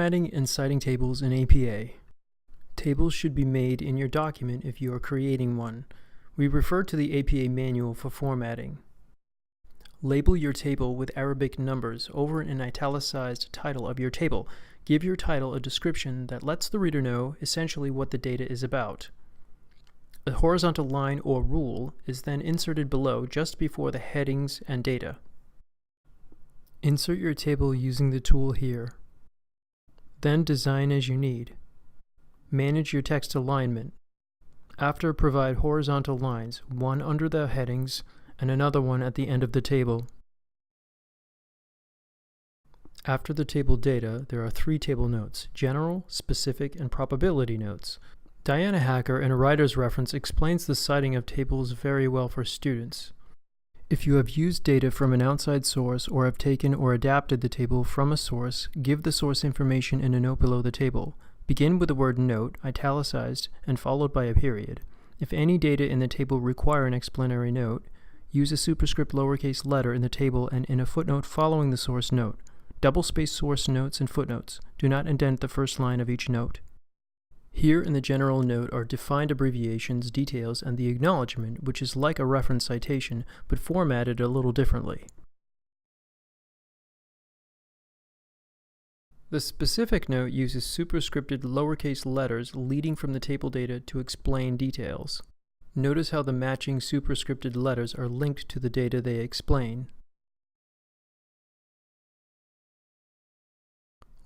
Formatting and citing tables in APA. Tables should be made in your document if you are creating one. We refer to the APA manual for formatting. Label your table with Arabic numbers over an italicized title of your table. Give your title a description that lets the reader know essentially what the data is about. A horizontal line or rule is then inserted below just before the headings and data. Insert your table using the tool here. Then design as you need. Manage your text alignment. After, provide horizontal lines, one under the headings and another one at the end of the table. After the table data, there are 3 table notes: general, specific, and probability notes. Diana Hacker, in a writer's reference, explains the citing of tables very well for students. If you have used data from an outside source or have taken or adapted the table from a source, give the source information in a note below the table. Begin with the word note, italicized, and followed by a period. If any data in the table require an explanatory note, use a superscript lowercase letter in the table and in a footnote following the source note. Double-space source notes and footnotes. Do not indent the first line of each note. Here in the general note are defined abbreviations, details, and the acknowledgement, which is like a reference citation, but formatted a little differently. The specific note uses superscripted lowercase letters leading from the table data to explain details. Notice how the matching superscripted letters are linked to the data they explain.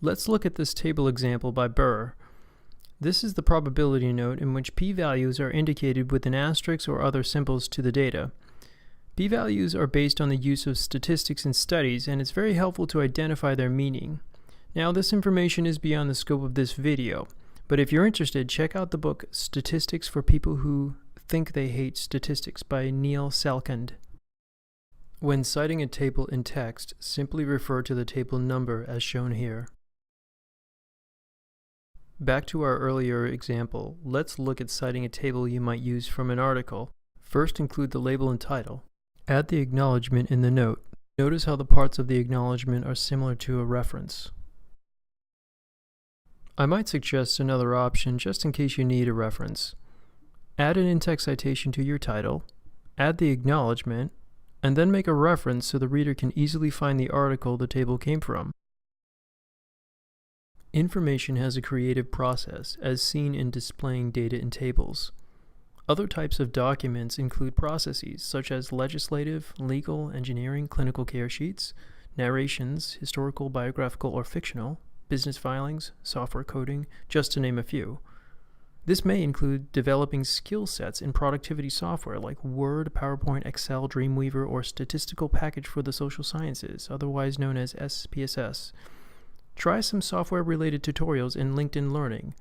Let's look at this table example by Burr. This is the probability note in which p-values are indicated with an asterisk or other symbols to the data. P-values are based on the use of statistics in studies, and it's very helpful to identify their meaning. Now, this information is beyond the scope of this video, but if you're interested, check out the book Statistics for People Who Think They Hate Statistics by Neil Salkind. When citing a table in text, simply refer to the table number as shown here. Back to our earlier example, let's look at citing a table you might use from an article. First, include the label and title. Add the acknowledgement in the note. Notice how the parts of the acknowledgement are similar to a reference. I might suggest another option just in case you need a reference. Add an in-text citation to your title, add the acknowledgement, and then make a reference so the reader can easily find the article the table came from. Information has a creative process, as seen in displaying data in tables. Other types of documents include processes such as legislative, legal, engineering, clinical care sheets, narrations, historical, biographical, or fictional, business filings, software coding, just to name a few. This may include developing skill sets in productivity software like Word, PowerPoint, Excel, Dreamweaver, or Statistical Package for the Social Sciences, otherwise known as SPSS. Try some software-related tutorials in LinkedIn Learning,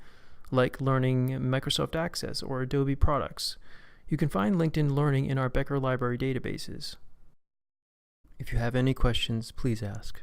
like learning Microsoft Access or Adobe products. You can find LinkedIn Learning in our Becker Library databases. If you have any questions, please ask.